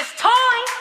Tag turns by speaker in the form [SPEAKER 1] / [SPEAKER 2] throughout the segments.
[SPEAKER 1] It's time.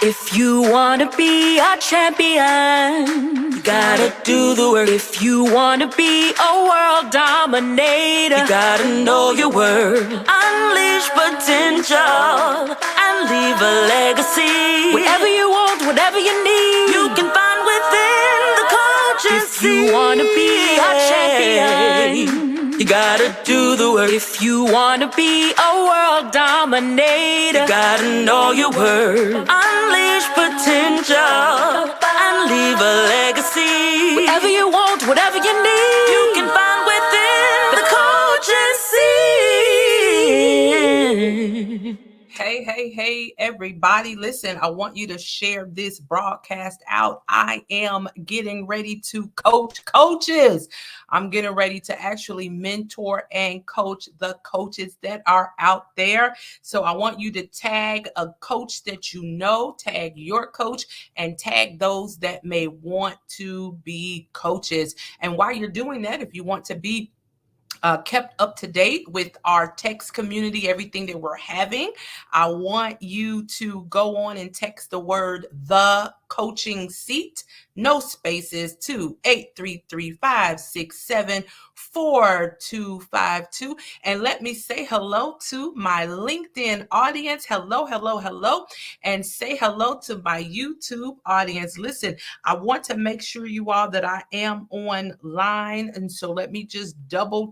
[SPEAKER 1] If you wanna be a champion, you gotta do the work. If you wanna be a world dominator, you gotta know your worth. Unleash potential and leave a legacy. Whatever you want, whatever you need, you can find within the coaching seat. If you wanna be a champion, you gotta do the work. If you wanna be a world dominator, you gotta know your worth. Unleash potential and leave a legacy. Whatever you want, whatever you need, you can find within the coaching seat.
[SPEAKER 2] Hey, everybody. Listen, I want you to share this broadcast out. I am getting ready to coach coaches. I'm getting ready to actually mentor and coach the coaches that are out there. So I want you to tag a coach that you know, tag your coach, and tag those that may want to be coaches. And while you're doing that, if you want to be kept up to date with our text community, everything that we're having, I want you to go on and text the word "the coaching seat," no spaces, to 833-567-4252. And let me say hello to my LinkedIn audience. Hello. And say hello to my YouTube audience. Listen, I want to make sure you all that I am online. And so let me just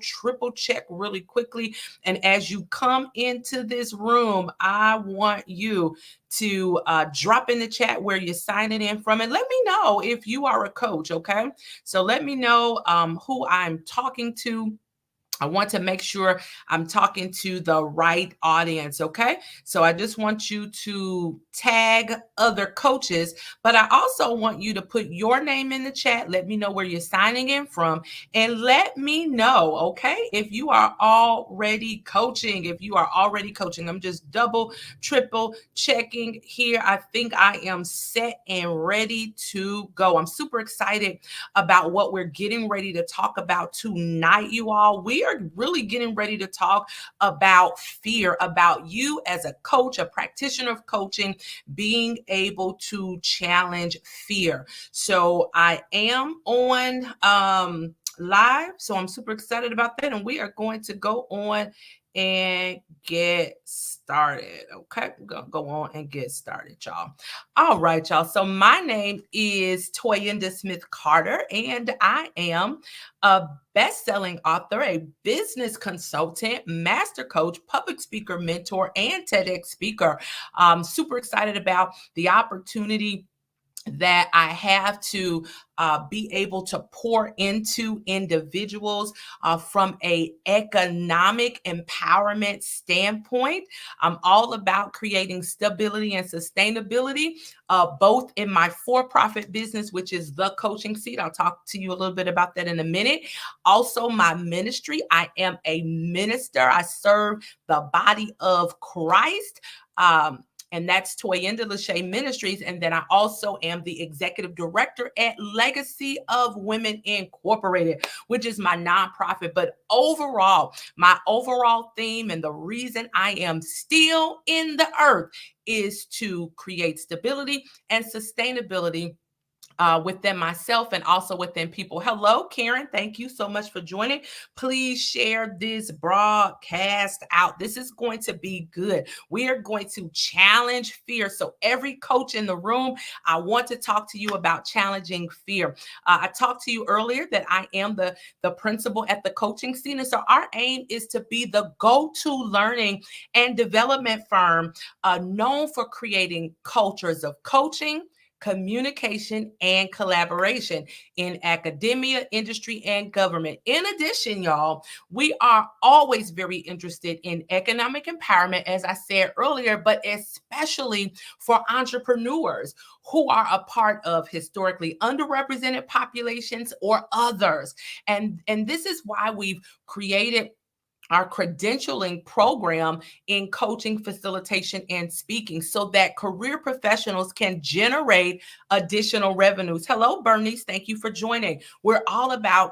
[SPEAKER 2] triple check really quickly. And as you come into this room, I want you to drop in the chat where you're signing in from, and let me know if you are a coach. Okay, so let me know who I'm talking to. I want to make sure I'm talking to the right audience, okay? So I just want you to tag other coaches, but I also want you to put your name in the chat. Let me know where you're signing in from, and let me know, okay, if you are already coaching. If you are already coaching, I'm just triple checking here. I think I am set and ready to go. I'm super excited about what we're getting ready to talk about tonight, you all. We are really getting ready to talk about fear, about you as a coach, a practitioner of coaching, being able to challenge fear. So I am on live, so I'm super excited about that, and we are going to go on and get started. Okay, we're gonna go on and get started, y'all. All right, y'all. So my name is Toyinda Smith Carter, and I am a best-selling author, a business consultant, master coach, public speaker, mentor, and TEDx speaker. I'm super excited about the opportunity that I have to be able to pour into individuals from a economic empowerment standpoint. I'm all about creating stability and sustainability, both in my for-profit business, which is The Coaching Seat. I'll talk to you a little bit about that in a minute. Also, my ministry. I am a minister. I serve the body of Christ. And that's Toyinda Lachey Ministries. And then I also am the executive director at Legacy of Women Incorporated, which is my nonprofit. But overall, my overall theme and the reason I am still in the earth is to create stability and sustainability within myself and also within people. Hello, Karen. Thank you so much for joining. Please share this broadcast out. This is going to be good. We are going to challenge fear. So every coach in the room, I want to talk to you about challenging fear. I talked to you earlier that I am the principal at The Coaching Seat. And so our aim is to be the go-to learning and development firm known for creating cultures of coaching, communication, and collaboration in academia, industry, and government. In addition, y'all, we are always very interested in economic empowerment, as I said earlier, but especially for entrepreneurs who are a part of historically underrepresented populations or others. And this is why we've created our credentialing program in coaching, facilitation, and speaking so that career professionals can generate additional revenues. Hello, Bernice. Thank you for joining. We're all about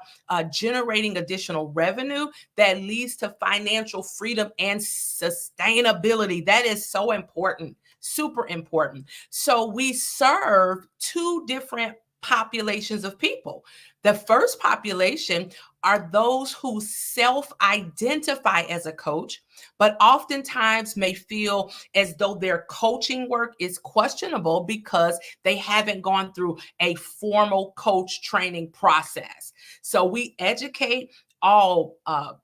[SPEAKER 2] generating additional revenue that leads to financial freedom and sustainability. That is so important. Super important. So we serve two different populations of people. The first population are those who self-identify as a coach, but oftentimes may feel as though their coaching work is questionable because they haven't gone through a formal coach training process. So we educate all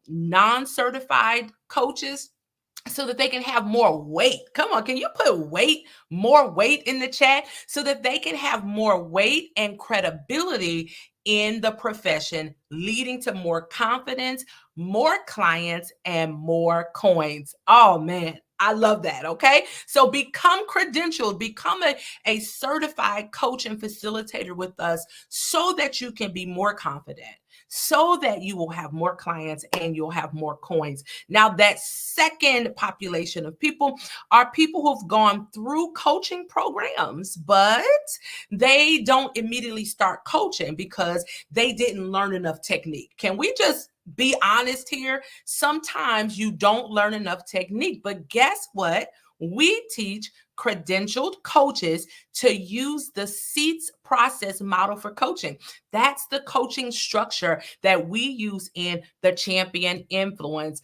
[SPEAKER 2] non-certified coaches so that they can have more weight. Come on, can you put weight, more weight in the chat so that they can have more weight and credibility in the profession, leading to more confidence, more clients, and more coins. Oh man, I love that. Okay. So become credentialed, become a certified coach and facilitator with us so that you can be more confident, so that you will have more clients and you'll have more coins. Now, that second population of people are people who've gone through coaching programs, but they don't immediately start coaching because they didn't learn enough technique. Can we just be honest here? Sometimes you don't learn enough technique, but guess what? We teach credentialed coaches to use the SEATS process model for coaching. That's the coaching structure that we use in the Champion Influence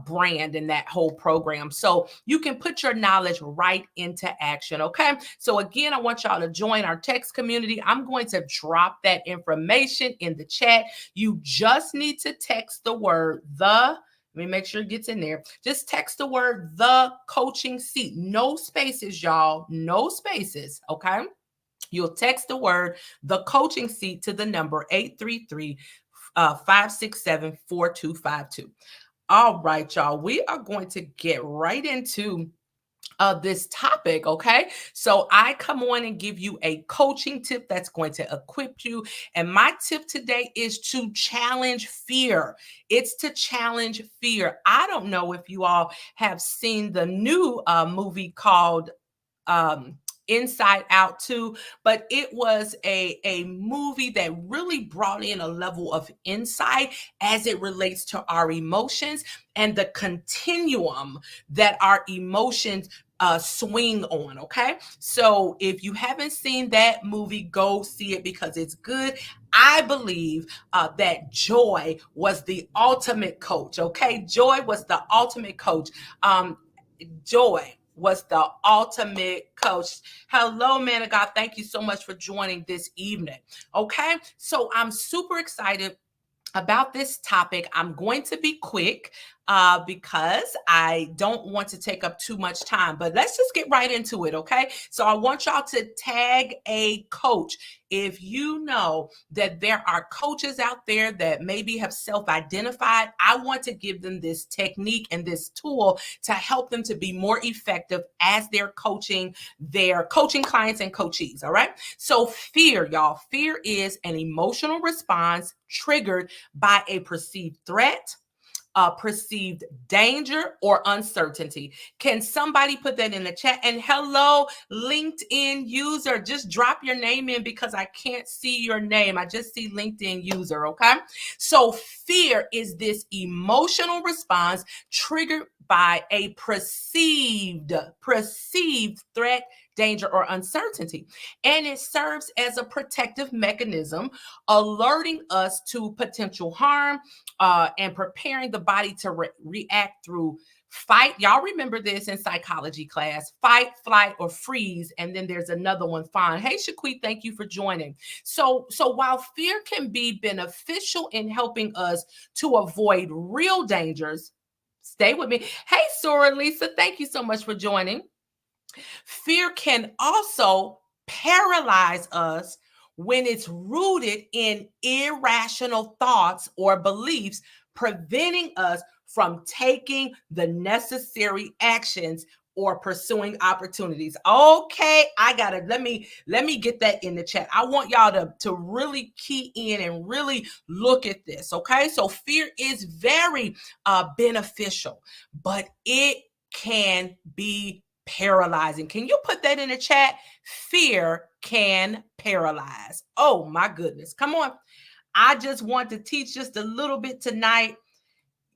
[SPEAKER 2] brand and that whole program. So you can put your knowledge right into action. Okay. So again, I want y'all to join our text community. I'm going to drop that information in the chat. You just need to text the word the. Let me make sure it gets in there. Just text the word the coaching seat. No spaces, y'all. No spaces. Okay. You'll text the word the coaching seat to the number 833-567-4252. All right, y'all. We are going to get right into this topic. Okay. So I come on and give you a coaching tip that's going to equip you. And my tip today is to challenge fear. It's to challenge fear. I don't know if you all have seen the new movie called Inside Out 2, but it was a movie that really brought in a level of insight as it relates to our emotions and the continuum that our emotions swing on. Okay. So if you haven't seen that movie, go see it because it's good. I believe that Joy was the ultimate coach. Okay. Joy was the ultimate coach. Joy was the ultimate coach. Hello, man of God. Thank you so much for joining this evening. Okay. So I'm super excited about this topic. I'm going to be quick because I don't want to take up too much time, but let's just get right into it. Okay. So I want y'all to tag a coach. If you know that there are coaches out there that maybe have self-identified, I want to give them this technique and this tool to help them to be more effective as they're coaching their coaching clients and coachees. All right. So fear, y'all, fear is an emotional response triggered by a perceived threat, perceived danger, or uncertainty. Can somebody put that in the chat? And hello, LinkedIn user, just drop your name in because I can't see your name. I just see LinkedIn user. Okay. So fear is this emotional response triggered by a perceived threat, danger, or uncertainty. And it serves as a protective mechanism, alerting us to potential harm and preparing the body to react through fight. Y'all remember this in psychology class: fight, flight, or freeze. And then there's another one, fawn. Hey, Shaquit, thank you for joining. So while fear can be beneficial in helping us to avoid real dangers, stay with me. Hey, Sora Lisa, thank you so much for joining. Fear can also paralyze us when it's rooted in irrational thoughts or beliefs, preventing us from taking the necessary actions or pursuing opportunities. Okay, let me get that in the chat. I want y'all to really key in and really look at this. Okay, so fear is very beneficial, but it can be paralyzing. Can you put that in the chat? Fear can paralyze. Oh my goodness. Come on. I just want to teach just a little bit tonight.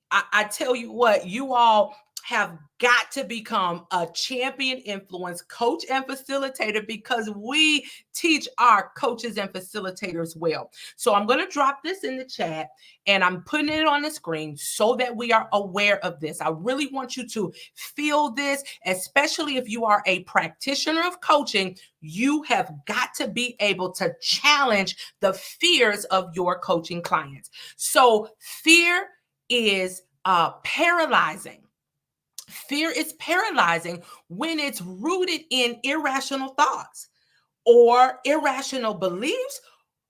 [SPEAKER 2] I tell you what, you all, have got to become a champion influence coach and facilitator, because we teach our coaches and facilitators well. So I'm going to drop this in the chat and I'm putting it on the screen so that we are aware of this. I really want you to feel this, especially if you are a practitioner of coaching. You have got to be able to challenge the fears of your coaching clients. So fear is paralyzing. Fear is paralyzing when it's rooted in irrational thoughts or irrational beliefs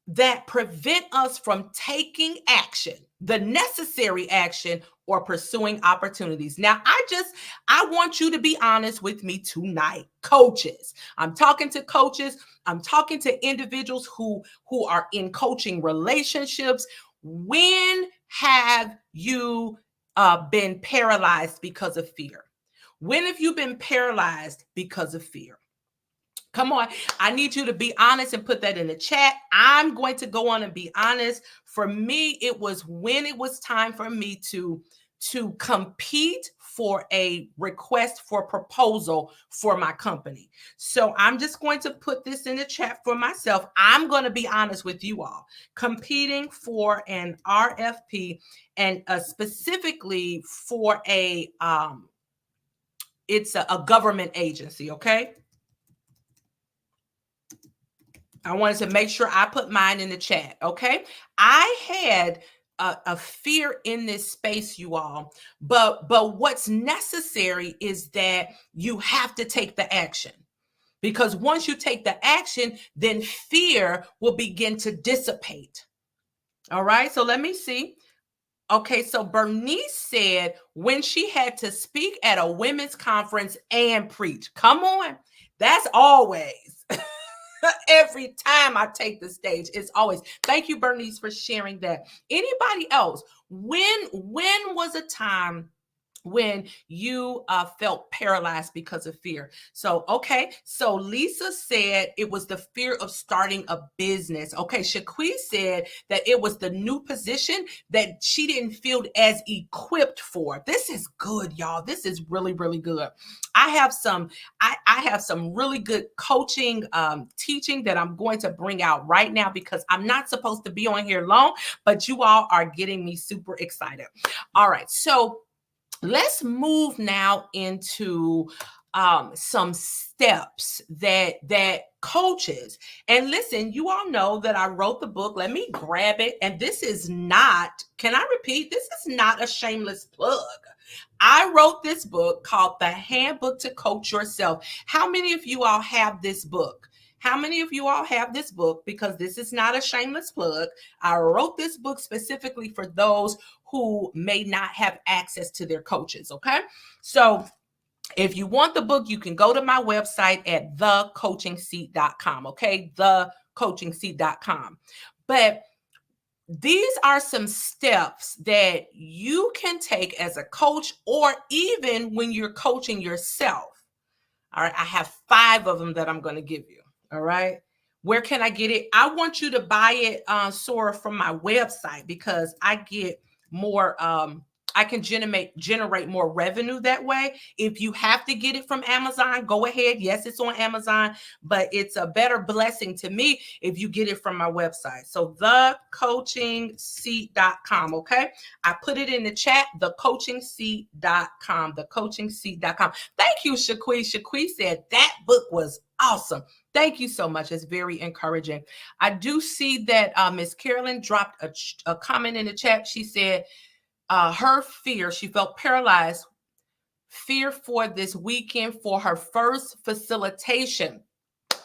[SPEAKER 2] that prevent us from taking action, the necessary action, or pursuing opportunities. Now, I want you to be honest with me tonight, coaches. I'm talking to coaches. I'm talking to individuals who are in coaching relationships. When have you been paralyzed because of fear? When have you been paralyzed because of fear? Come on. I need you to be honest and put that in the chat. I'm going to go on and be honest. For me, it was when it was time for me to compete for a request for proposal for my company. So I'm just going to put this in the chat for myself. I'm going to be honest with you all. Competing for an RFP, and specifically for it's a government agency, okay? I wanted to make sure I put mine in the chat, okay? I had a fear in this space, you all, but what's necessary is that you have to take the action, because once you take the action, then fear will begin to dissipate. All right, so let me see. Okay, so Bernice said when she had to speak at a women's conference and preach. Come on, that's always. Every time I take the stage, it's always. Thank you, Bernice, for sharing that. Anybody else? When was a time when you felt paralyzed because of fear? So, okay. So Lisa said it was the fear of starting a business. Okay. Shaquille said that it was the new position that she didn't feel as equipped for. This is good, y'all. This is really, really good. I have some really good coaching teaching that I'm going to bring out right now, because I'm not supposed to be on here long, but you all are getting me super excited. All right. So let's move now into some steps that coaches, and listen, you all know that I wrote the book. Let me grab it. And this is not, can I repeat? This is not a shameless plug. I wrote this book called The Handbook to Coach Yourself. How many of you all have this book? How many of you all have this book? Because this is not a shameless plug. I wrote this book specifically for those who may not have access to their coaches, okay? So if you want the book, you can go to my website at thecoachingseat.com, okay? Thecoachingseat.com. But these are some steps that you can take as a coach, or even when you're coaching yourself. All right, I have 5 of them that I'm going to give you. All right. Where can I get it? I want you to buy it, Sora, from my website, because I get more, I can generate more revenue that way. If you have to get it from Amazon, go ahead. Yes, it's on Amazon, but it's a better blessing to me if you get it from my website. So thecoachingseat.com. Okay. I put it in the chat, thecoachingseat.com, thecoachingseat.com. Thank you, Shaquille. Shaquille said that book was awesome. Thank you so much. It's very encouraging. I do see that Miss Carolyn dropped a comment in the chat. She said her fear, she felt paralyzed, fear for this weekend for her first facilitation.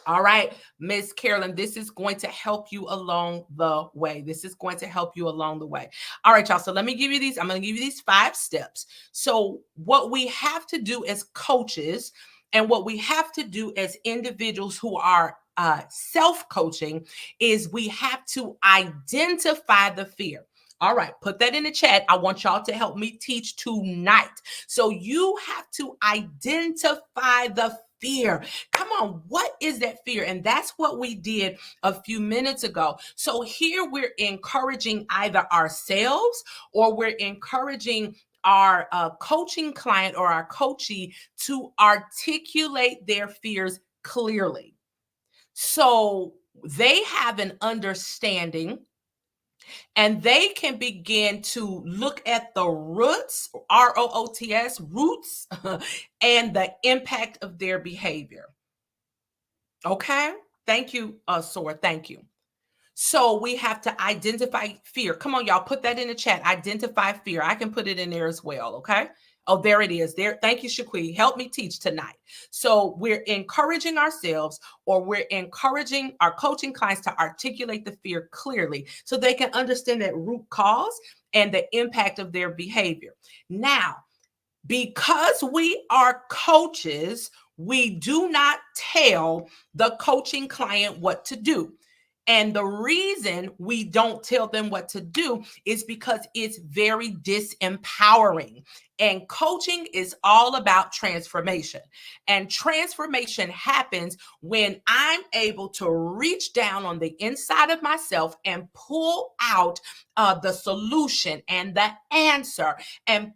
[SPEAKER 2] All right, Miss Carolyn, this is going to help you along the way. This is going to help you along the way. All right, y'all. So let me give you these. I'm going to give you these 5 steps. So what we have to do as coaches, and what we have to do as individuals who are self-coaching, is we have to identify the fear. All right, put that in the chat. I want y'all to help me teach tonight. So you have to identify the fear. Come on, what is that fear? And that's what we did a few minutes ago. So here we're encouraging either ourselves, or we're encouraging our coaching client or our coachee to articulate their fears clearly. So they have an understanding and they can begin to look at the roots, ROOTS, roots, and the impact of their behavior. Okay? Thank you, Sora. Thank you. So we have to identify fear. Come on, y'all, put that in the chat. Identify fear. I can put it in there as well. Okay. Oh, there it is. There. Thank you, Shaqui. Help me teach tonight. So we're encouraging ourselves, or we're encouraging our coaching clients to articulate the fear clearly so they can understand that root cause and the impact of their behavior. Now, because we are coaches, we do not tell the coaching client what to do. And the reason we don't tell them what to do is because it's very disempowering. And coaching is all about transformation. And transformation happens when I'm able to reach down on the inside of myself and pull out the solution and the answer and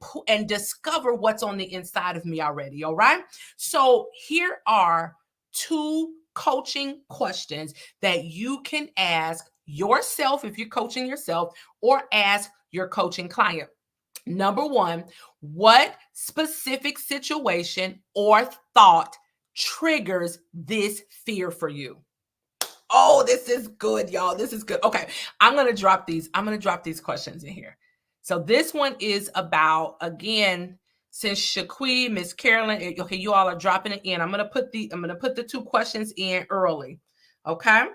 [SPEAKER 2] discover what's on the inside of me already. All right. So here are 2 coaching questions that you can ask yourself if you're coaching yourself, or ask your coaching client. Number 1, what specific situation or thought triggers this fear for you? Oh, this is good, y'all. This is good. Okay, I'm going to drop these questions in here. So this one is about, again, since Shaqui, Miss Carolyn, okay, you all are dropping it in. I'm gonna put the 2 questions in early, okay?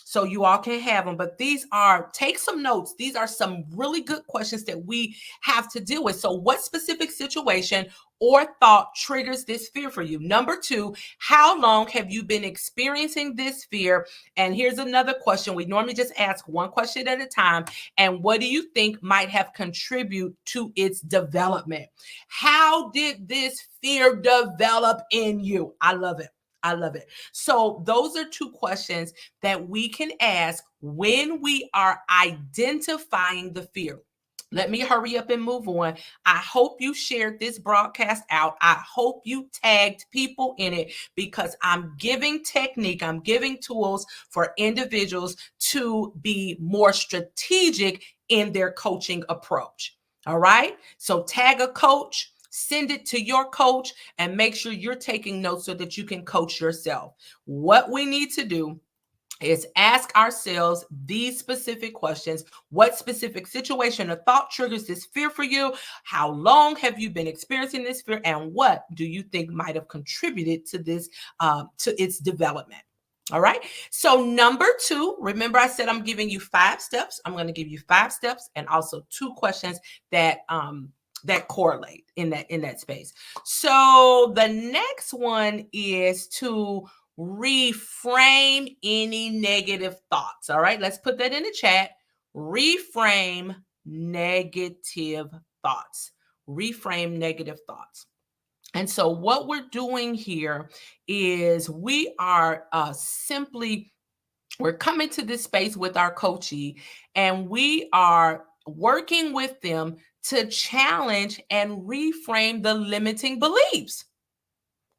[SPEAKER 2] So you all can have them. But take some notes. These are some really good questions that we have to deal with. So what specific situation or thought triggers this fear for you? Number 2, how long have you been experiencing this fear? And here's another question. We normally just ask one question at a time. And what do you think might have contributed to its development? How did this fear develop in you? I love it. I love it. So those are 2 questions that we can ask when we are identifying the fear. Let me hurry up and move on. I hope you shared this broadcast out. I hope you tagged people in it, because I'm giving technique, I'm giving tools for individuals to be more strategic in their coaching approach. All right. So tag a coach, send it to your coach, and make sure you're taking notes so that you can coach yourself. What we need to do is ask ourselves these specific questions. What specific situation or thought triggers this fear for you? How long have you been experiencing this fear? And what do you think might have contributed to this, to its development? All right. So number 2, remember I said I'm giving you 5 steps. I'm going to give you 5 steps and also 2 questions that correlate in that space. So the next one is to reframe any negative thoughts. All right, let's put that in the chat. Reframe negative thoughts. Reframe negative thoughts. And so what we're doing here is we are we're coming to this space with our coachee, and we are working with them to challenge and reframe the limiting beliefs.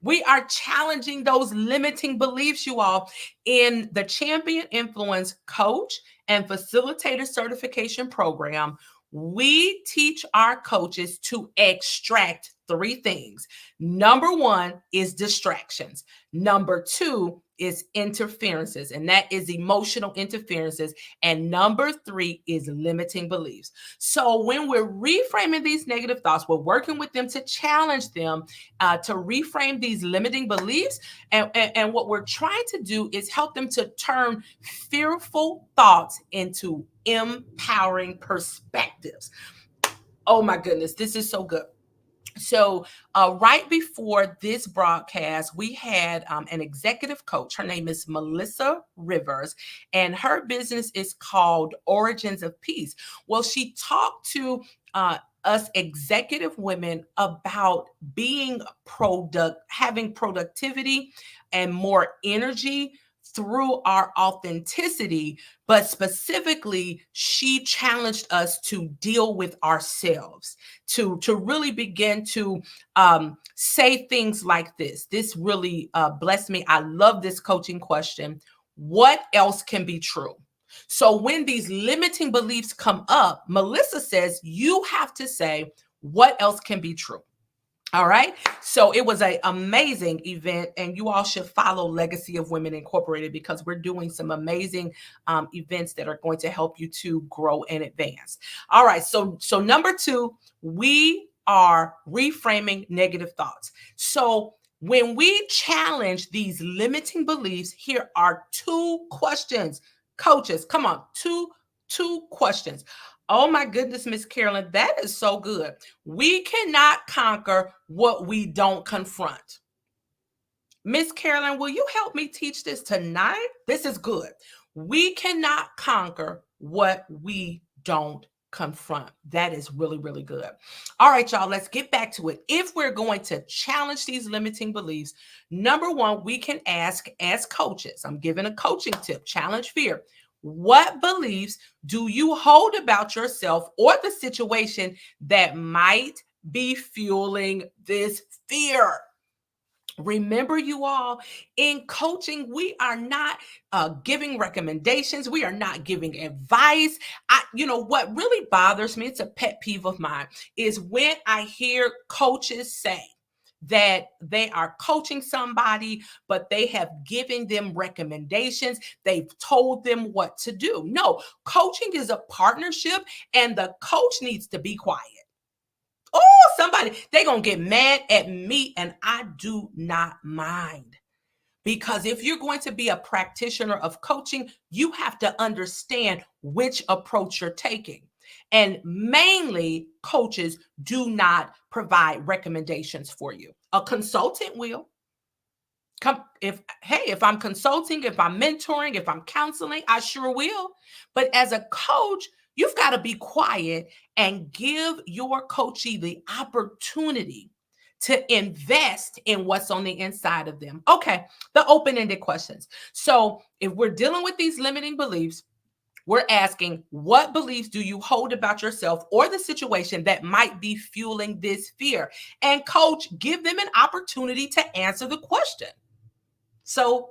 [SPEAKER 2] We are challenging those limiting beliefs, you all. In the Champion Influence Coach and Facilitator Certification Program, we teach our coaches to extract 3 things. Number 1 is distractions. Number 2 is interferences, and that is emotional interferences. And number 3 is limiting beliefs. So when we're reframing these negative thoughts, we're working with them to challenge them to reframe these limiting beliefs. And what we're trying to do is help them to turn fearful thoughts into empowering perspectives. Oh my goodness, this is so good. So right before this broadcast, we had an executive coach. Her name is Melissa Rivers, and her business is called Origins of Peace. Well, she talked to us executive women about being having productivity and more energy through our authenticity, but specifically, she challenged us to deal with ourselves, to really begin to say things like this. This really blessed me. I love this coaching question. What else can be true? So when these limiting beliefs come up, Melissa says you have to say, what else can be true? All right. So it was an amazing event, and you all should follow Legacy of Women Incorporated because we're doing some amazing events that are going to help you to grow and advance. All right. So number 2, we are reframing negative thoughts. So when we challenge these limiting beliefs, here are 2 questions. Coaches, come on, two questions. Oh my goodness, Miss Carolyn, that is so good. We cannot conquer what we don't confront. Miss Carolyn, will you help me teach this tonight? This is good. We cannot conquer what we don't confront. That is really, really good. All right, y'all, let's get back to it. If we're going to challenge these limiting beliefs, number 1, we can ask as coaches. I'm giving a coaching tip, challenge fear. What beliefs do you hold about yourself or the situation that might be fueling this fear? Remember, you all, in coaching, we are not giving recommendations. We are not giving advice. What really bothers me, it's a pet peeve of mine, is when I hear coaches say that they are coaching somebody, but they have given them recommendations. They've told them what to do. No, coaching is a partnership, and the coach needs to be quiet. Oh, somebody, they're going to get mad at me, and I do not mind. Because if you're going to be a practitioner of coaching, you have to understand which approach you're taking. And mainly, coaches do not provide recommendations for you. A consultant will. If I'm consulting, if I'm mentoring, if I'm counseling, I sure will. But as a coach, you've got to be quiet and give your coachee the opportunity to invest in what's on the inside of them. Okay, the open-ended questions. So if we're dealing with these limiting beliefs, we're asking, what beliefs do you hold about yourself or the situation that might be fueling this fear? And coach, give them an opportunity to answer the question. So,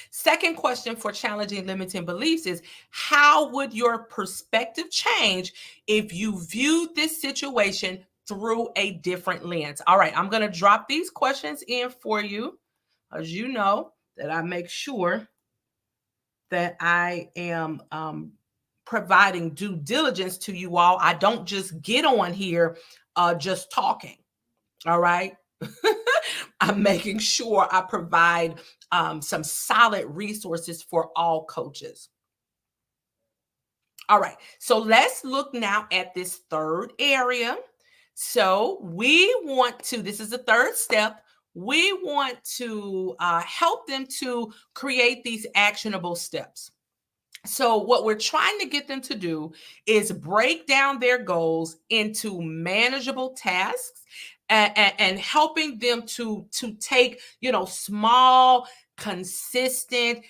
[SPEAKER 2] Second question for challenging limiting beliefs is, how would your perspective change if you viewed this situation through a different lens? All right, I'm going to drop these questions in for you. As you know, that I make sure that I am providing due diligence to you all. I don't just get on here just talking. All right. I'm making sure I provide some solid resources for all coaches. All right. So let's look now at this third area. So we want to, this is the third step. We want to help them to create these actionable steps. So what we're trying to get them to do is break down their goals into manageable tasks and helping them to take, small, consistent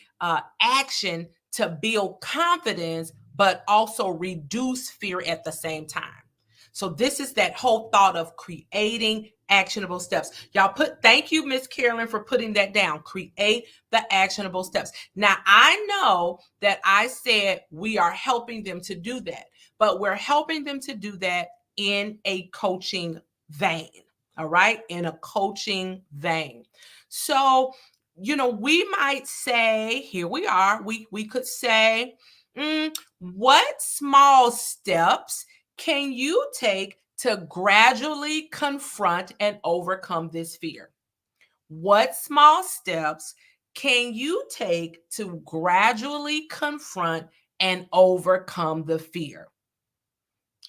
[SPEAKER 2] action to build confidence, but also reduce fear at the same time. So this is that whole thought of creating actionable steps. Y'all thank you, Miss Carolyn, for putting that down. Create the actionable steps. Now, I know that I said we are helping them to do that, but we're helping them to do that in a coaching vein. All right. In a coaching vein. So, we might say, here we are, we could say, what small steps can you take to gradually confront and overcome this fear? What small steps can you take to gradually confront and overcome the fear?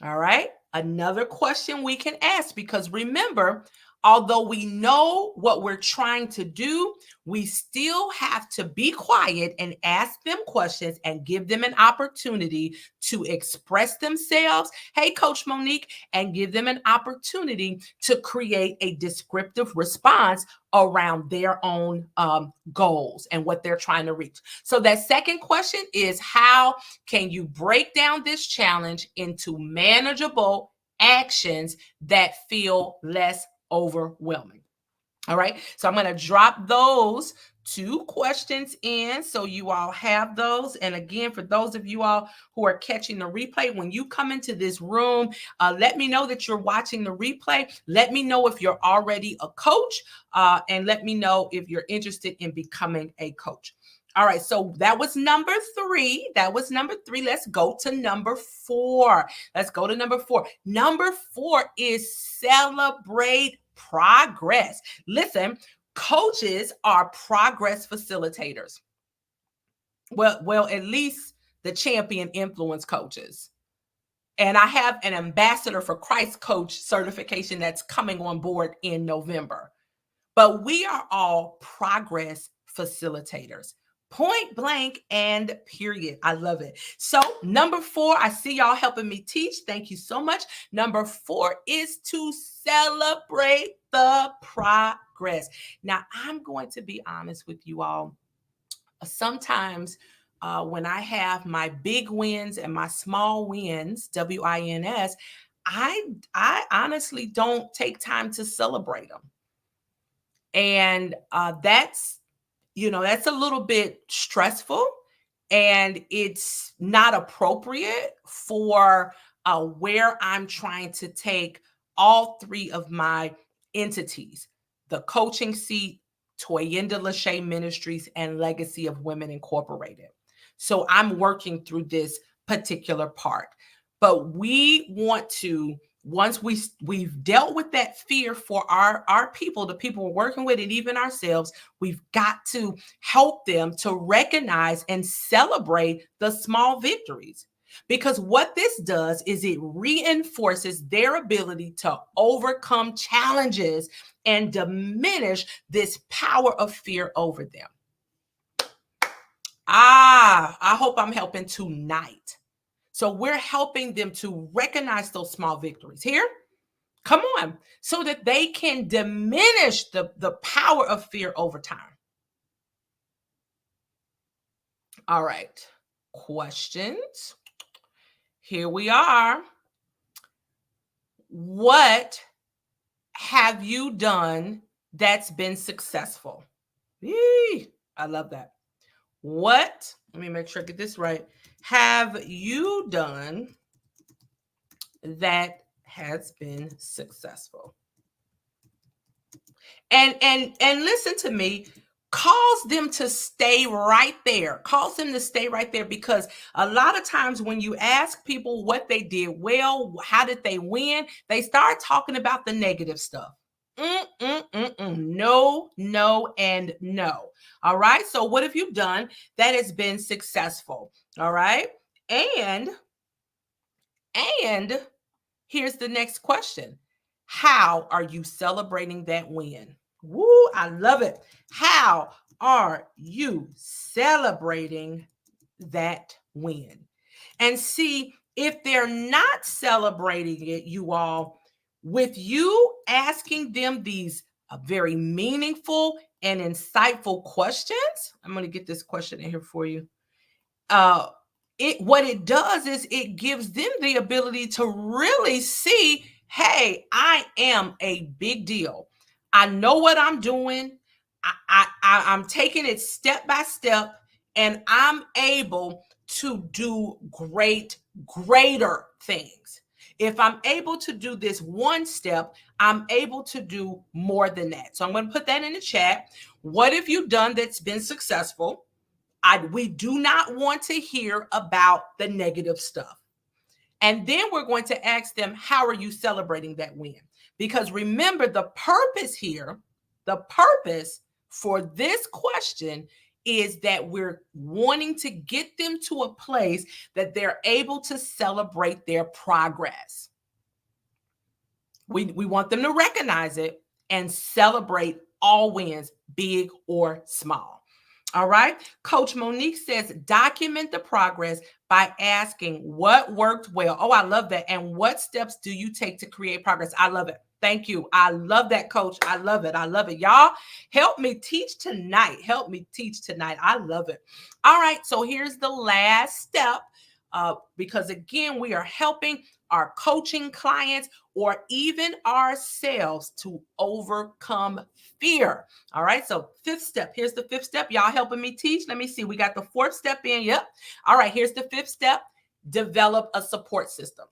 [SPEAKER 2] All right. Another question we can ask, because remember, Although we know what we're trying to do, we still have to be quiet and ask them questions and give them an opportunity to express themselves. Hey, Coach Monique, and give them an opportunity to create a descriptive response around their own goals and what they're trying to reach. So that second question is, how can you break down this challenge into manageable actions that feel less overwhelming? All right, so I'm going to drop those 2 questions in so you all have those. And again, for those of you all who are catching the replay, when you come into this room, let me know that you're watching the replay. Let me know if you're already a coach, and let me know if you're interested in becoming a coach. All right, so that was number 3. Let's go to number 4. Number 4 is celebrate progress. Listen, coaches are progress facilitators. Well, at least the champion influence coaches. And I have an Ambassador for Christ coach certification that's coming on board in November. But we are all progress facilitators. Point blank and period. I love it. So number 4, I see y'all helping me teach. Thank you so much. Number 4 is to celebrate the progress. Now, I'm going to be honest with you all. Sometimes when I have my big wins and my small wins, WINS, I honestly don't take time to celebrate them. And that's a little bit stressful, and it's not appropriate for where I'm trying to take all 3 of my entities: the Coaching Seat, Toyinda Lachey Ministries, and Legacy of Women Incorporated. So I'm working through this particular part. But we want to, once we've dealt with that fear for our people, the people we're working with, and even ourselves, we've got to help them to recognize and celebrate the small victories. Because what this does is it reinforces their ability to overcome challenges and diminish this power of fear over them. I hope I'm helping tonight. So we're helping them to recognize those small victories here. Come on, so that they can diminish the power of fear over time. All right, questions. Here we are. What have you done that's been successful? Eee, I love that. What, let me make sure I get this right. Have you done that has been successful? And listen to me, cause them to stay right there. Cause them to stay right there, because a lot of times when you ask people what they did well, how did they win, they start talking about the negative stuff. No, no, and no. All right. So what have you done that has been successful? All right. And here's the next question. How are you celebrating that win? Woo, I love it. How are you celebrating that win? And see, if they're not celebrating it, you all, with you asking them these very meaningful and insightful questions, I'm going to get this question in here for you. What it does is it gives them the ability to really see, hey, I am a big deal. I know what I'm doing. I'm taking it step by step, and I'm able to do greater things. If I'm able to do this one step, I'm able to do more than that. So I'm going to put that in the chat. What have you done that's been successful? We do not want to hear about the negative stuff. And then we're going to ask them, how are you celebrating that win? Because remember, the purpose here, the purpose for this question is that we're wanting to get them to a place that they're able to celebrate their progress. We want them to recognize it, and celebrate all wins, big or small. All right. Coach Monique says, document the progress by asking what worked well. Oh, I love that. And what steps do you take to create progress? I love it. Thank you. I love that, Coach. I love it. I love it. Y'all, help me teach tonight. Help me teach tonight. I love it. All right. So here's the last step. Because again, we are helping our coaching clients or even ourselves to overcome fear. All right. So fifth step. Here's the fifth step. Y'all helping me teach? Let me see. We got the fourth step in. Yep. All right. Here's the fifth step. Develop a support system.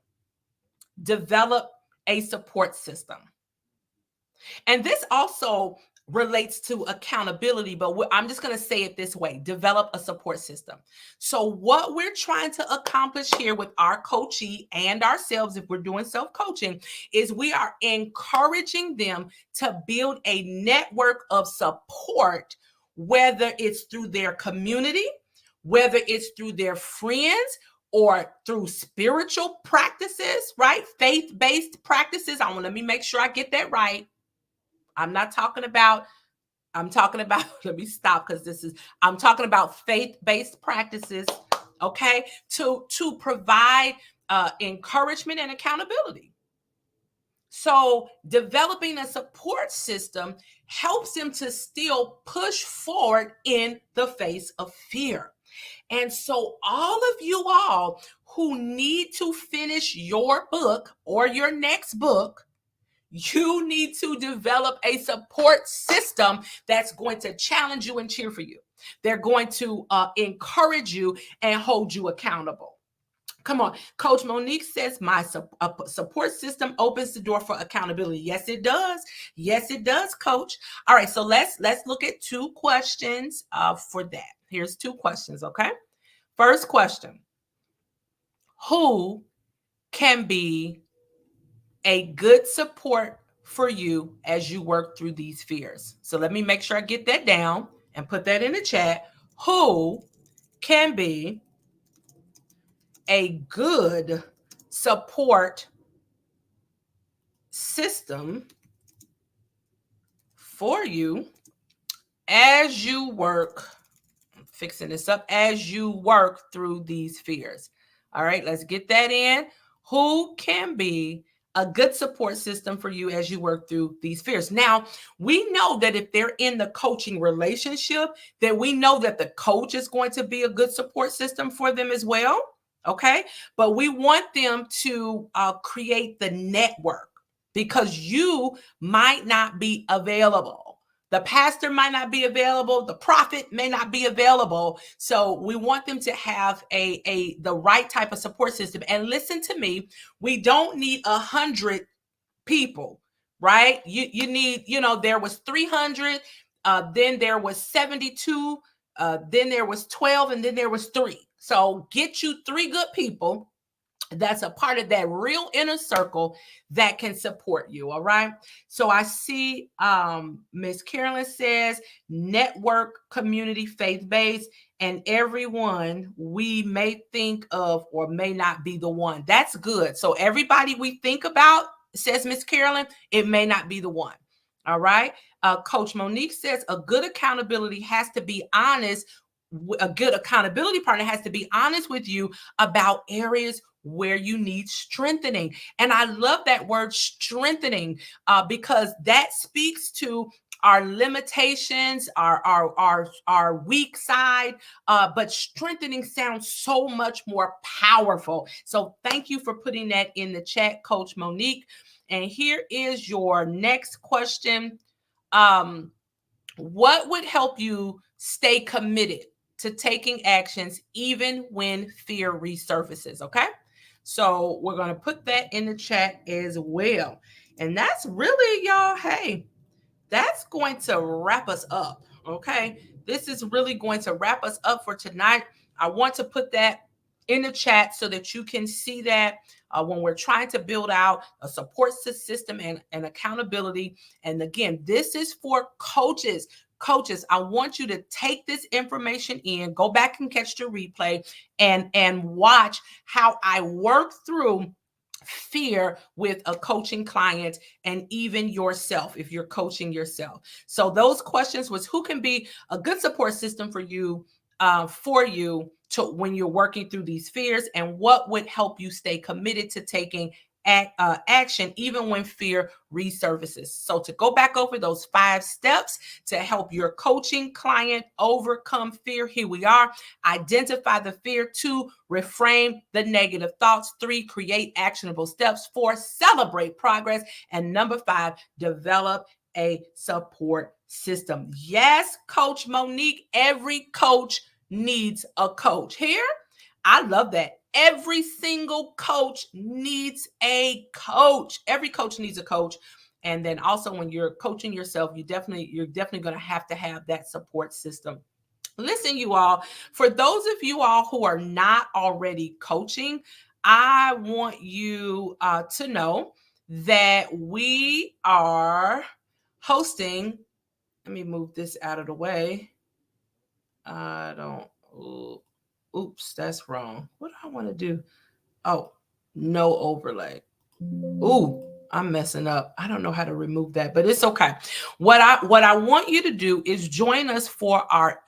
[SPEAKER 2] Develop a support system. And this also relates to accountability, but I'm just going to say it this way: develop a support system. So what we're trying to accomplish here with our coachee and ourselves, if we're doing self-coaching, is we are encouraging them to build a network of support, whether it's through their community, whether it's through their friends, or through spiritual practices, right? Faith-based practices. Let me make sure I get that right. I'm talking about, let me stop because I'm talking about faith-based practices, okay, to provide encouragement and accountability. So developing a support system helps them to still push forward in the face of fear. And so all of you all who need to finish your book or your next book, you need to develop a support system that's going to challenge you and cheer for you. They're going to encourage you and hold you accountable. Come on. Coach Monique says, my support system opens the door for accountability. Yes, it does. Yes, it does, Coach. All right. So let's look at two questions for that. Here's two questions. Okay. First question: who can be a good support for you as you work through these fears? So let me make sure I get that down and put that in the chat. Who can be a good support system for you as you work, I'm fixing this up, as you work through these fears? All right, let's get that in. Who can be a good support system for you as you work through these fears? Now, we know that if they're in the coaching relationship, then we know that the coach is going to be a good support system for them as well. Okay. But we want them to create the network, because you might not be available. The pastor might not be available. The prophet may not be available. So we want them to have the right type of support system. And listen to me, we don't need 100 people, right? You need, there was 300, then there was 72, then there was 12, and then there was 3. So get you 3 good people that's a part of that real inner circle that can support you. All right. So I see Miss Carolyn says network, community, faith-based, and everyone we may think of or may not be the one. That's good. So everybody we think about, says Miss Carolyn, it may not be the one. All right. Coach Monique says a good accountability has to be honest. A good accountability partner has to be honest with you about areas where you need strengthening. And I love that word strengthening because that speaks to our limitations, our weak side, but strengthening sounds so much more powerful. So thank you for putting that in the chat, Coach Monique. And here is your next question. What would help you stay committed to taking actions even when fear resurfaces? Okay. So we're going to put that in the chat as well. And that's really, y'all, hey, that's going to wrap us up. Okay. This is really going to wrap us up for tonight. I want to put that in the chat so that you can see that when we're trying to build out a support system and accountability. And again, this is for coaches. Coaches, I want you to take this information in, go back and catch the replay and watch how I work through fear with a coaching client and even yourself if you're coaching yourself. So those questions was who can be a good support system for you to when you're working through these fears, and what would help you stay committed to taking action even when fear resurfaces. So to go back over those 5 steps to help your coaching client overcome fear, here we are. Identify the fear. 2, reframe the negative thoughts. 3, create actionable steps. 4, celebrate progress. And number 5, develop a support system. Yes, Coach Monique, every coach needs a coach. Here, I love that. Every single coach needs a coach. Every coach needs a coach. And then also when you're coaching yourself, you're definitely going to have that support system. Listen, you all, for those of you all who are not already coaching, I want you to know that we are hosting. Let me move this out of the way. Oops, that's wrong. What do I want to do? Oh, no overlay. Ooh, I'm messing up. I don't know how to remove that, but it's okay. What I want you to do is join us for our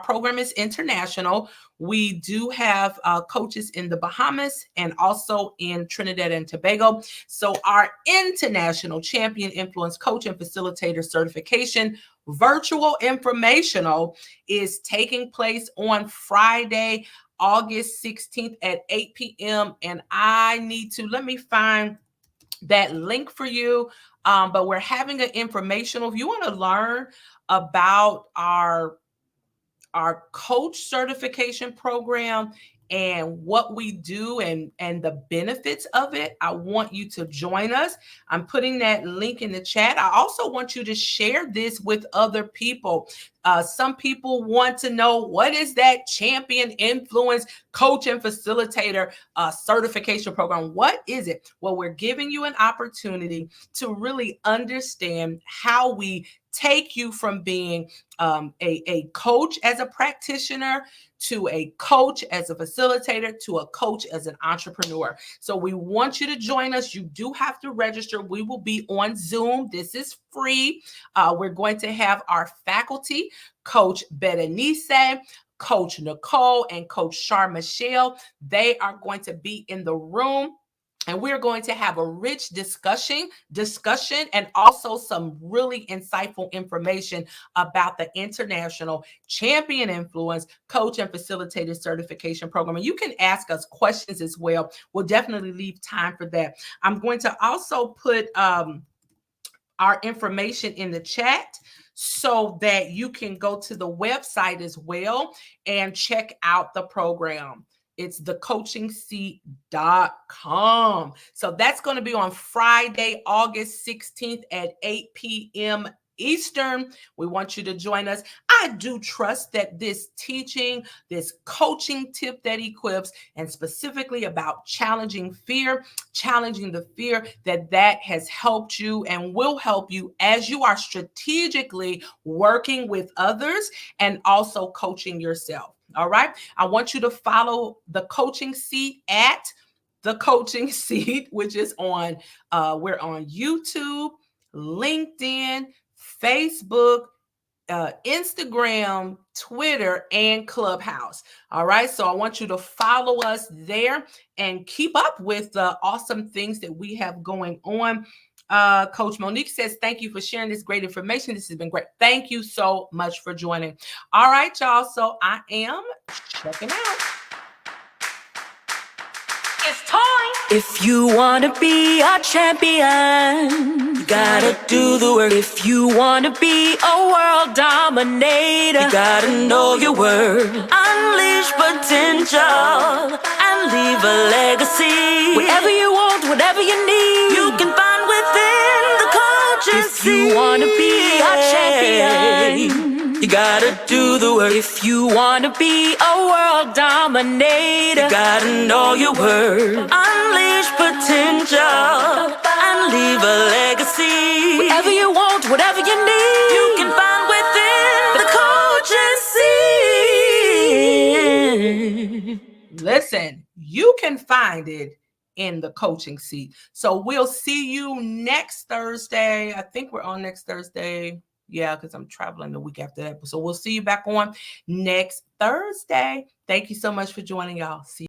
[SPEAKER 2] program is international. We do have coaches in the Bahamas and also in Trinidad and Tobago. So our International Champion Influence Coach and Facilitator Certification virtual informational is taking place on Friday, August 16th at 8 p.m. And let me find that link for you. But we're having an informational. If you want to learn about our coach certification program and what we do and the benefits of it, I want you to join us. I'm putting that link in the chat. I also want you to share this with other people. Some people want to know, what is that Champion Influence Coach and Facilitator certification program? What is it? Well, we're giving you an opportunity to really understand how we take you from being a coach as a practitioner to a coach as a facilitator to a coach as an entrepreneur. So we want you to join us. You do have to register. We will be on Zoom. This is free. We're going to have our faculty, Coach Berenice, Coach Nicole, and Coach Char Michelle. They are going to be in the room. And we're going to have a rich discussion and also some really insightful information about the International Champion Influence Coach and Facilitator Certification Program. And you can ask us questions as well. We'll definitely leave time for that. I'm going to also put our information in the chat so that you can go to the website as well and check out the program. It's thecoachingseat.com. So that's going to be on Friday, August 16th at 8 p.m. Eastern. We want you to join us. I do trust that this teaching, this coaching tip that equips, and specifically about challenging the fear, that has helped you and will help you as you are strategically working with others and also coaching yourself. All right. I want you to follow The Coaching Seat at The Coaching Seat, which is we're on YouTube, LinkedIn, Facebook, Instagram, Twitter, and Clubhouse. All right. So I want you to follow us there and keep up with the awesome things that we have going on. Coach Monique says, thank you for sharing this great information. This has been great. Thank you so much for joining. All right, y'all. So I am checking out.
[SPEAKER 1] It's time. If you want to be a champion, you gotta do the work. If you want to be a world dominator, you gotta know your worth. Unleash potential and leave a legacy. Whatever you want, whatever you need, you can find within the coaching seat. If you want to be a champion, you gotta do the work. If you want to be a world dominator, you gotta know your worth. Unleash potential and leave a legacy. Whatever you want, whatever you need, you can find within the coaching seat.
[SPEAKER 2] Listen, you can find it in the coaching seat. So we'll see you next Thursday. I think we're on next Thursday. Yeah, because I'm traveling the week after that. So we'll see you back on next Thursday. Thank you so much for joining, y'all. See you.